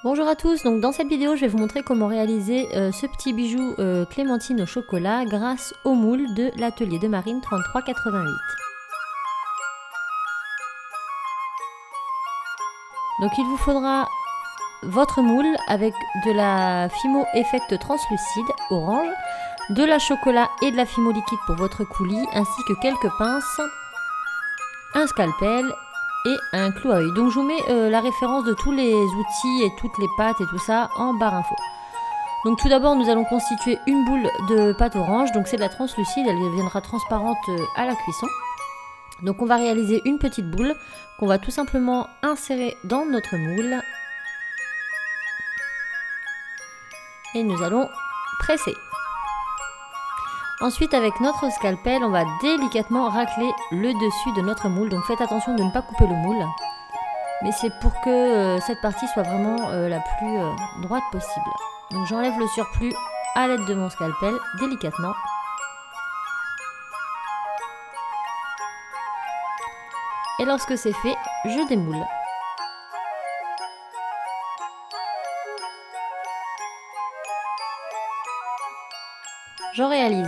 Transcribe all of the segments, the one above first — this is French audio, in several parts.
Bonjour à tous, donc dans cette vidéo je vais vous montrer comment réaliser ce petit bijou clémentine au chocolat grâce au moule de l'atelier de Marine 3388. Donc il vous faudra votre moule avec de la Fimo Effect translucide orange, de la chocolat et de la Fimo liquide pour votre coulis, ainsi que quelques pinces, un scalpel et un clou à œil. Donc je vous mets la référence de tous les outils et toutes les pâtes et tout ça en barre info. Donc tout d'abord nous allons constituer une boule de pâte orange, donc c'est de la translucide, elle deviendra transparente à la cuisson. Donc on va réaliser une petite boule qu'on va tout simplement insérer dans notre moule. Et nous allons presser. Ensuite, avec notre scalpel, on va délicatement racler le dessus de notre moule. Donc faites attention de ne pas couper le moule. Mais c'est pour que cette partie soit vraiment la plus droite possible. Donc j'enlève le surplus à l'aide de mon scalpel, délicatement. Et lorsque c'est fait, je démoule. J'en réalise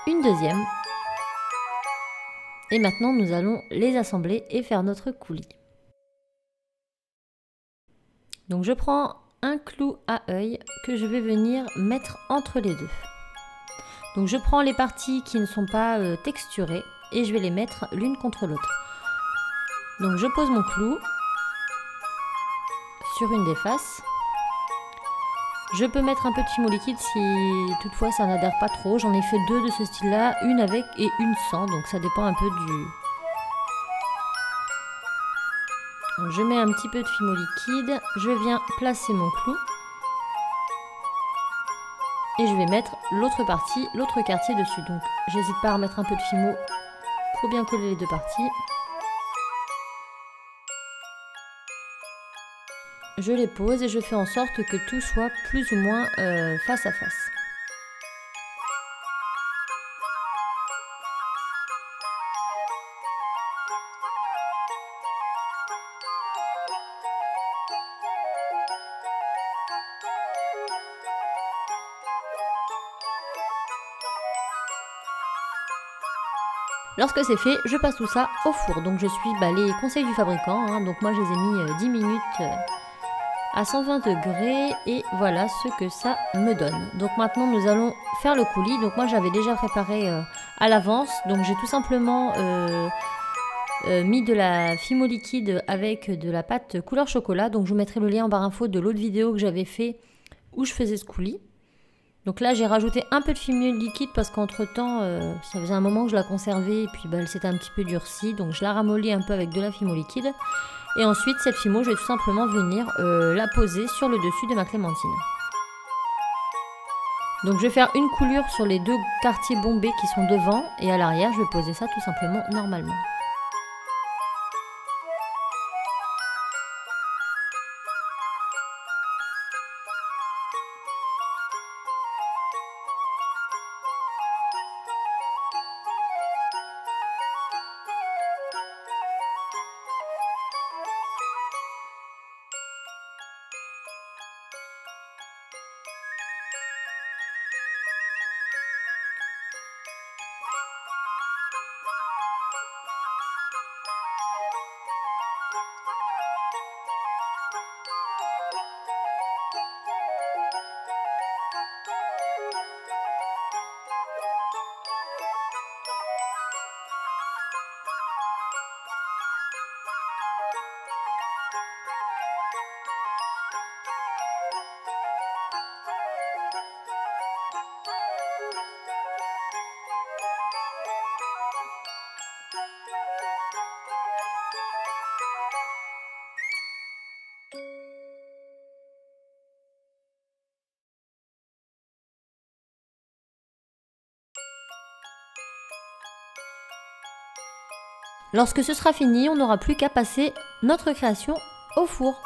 une deuxième. Et maintenant, nous allons les assembler et faire notre coulis. Donc, je prends un clou à œil que je vais venir mettre entre les deux. Donc, je prends les parties qui ne sont pas texturées et je vais les mettre l'une contre l'autre. Donc, je pose mon clou sur une des faces. Je peux mettre un peu de Fimo liquide si toutefois ça n'adhère pas trop. J'en ai fait deux de ce style-là, une avec et une sans, donc ça dépend un peu du... Donc je mets un petit peu de Fimo liquide, je viens placer mon clou. Et je vais mettre l'autre partie, l'autre quartier dessus. Donc j'hésite pas à remettre un peu de Fimo pour bien coller les deux parties. Je les pose et je fais en sorte que tout soit plus ou moins face à face. Lorsque c'est fait, je passe tout ça au four. Donc je suis les conseils du fabricant, hein. Donc moi je les ai mis 10 minutes à 120 degrés et voilà ce que ça me donne. Donc maintenant nous allons faire le coulis. Donc moi j'avais déjà préparé à l'avance, donc j'ai tout simplement mis de la Fimo liquide avec de la pâte couleur chocolat. Donc je vous mettrai le lien en barre info de l'autre vidéo que j'avais fait où je faisais ce coulis. Donc là j'ai rajouté un peu de Fimo liquide parce qu'entre temps ça faisait un moment que je la conservais et puis elle s'était un petit peu durcie, donc je la ramollis un peu avec de la Fimo liquide. Et ensuite, cette Fimo, je vais tout simplement venir la poser sur le dessus de ma clémentine. Donc je vais faire une coulure sur les deux quartiers bombés qui sont devant. Et à l'arrière, je vais poser ça tout simplement normalement. Lorsque ce sera fini, on n'aura plus qu'à passer notre création au four.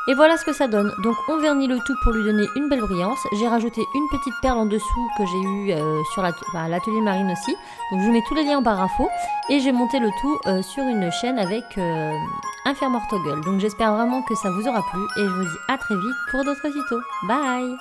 Et voilà ce que ça donne. Donc on vernit le tout pour lui donner une belle brillance. J'ai rajouté une petite perle en dessous que j'ai eue sur l'atelier Marine aussi. Donc je vous mets tous les liens en barre info. Et j'ai monté le tout sur une chaîne avec un fermoir toggle. Donc j'espère vraiment que ça vous aura plu. Et je vous dis à très vite pour d'autres tutos. Bye!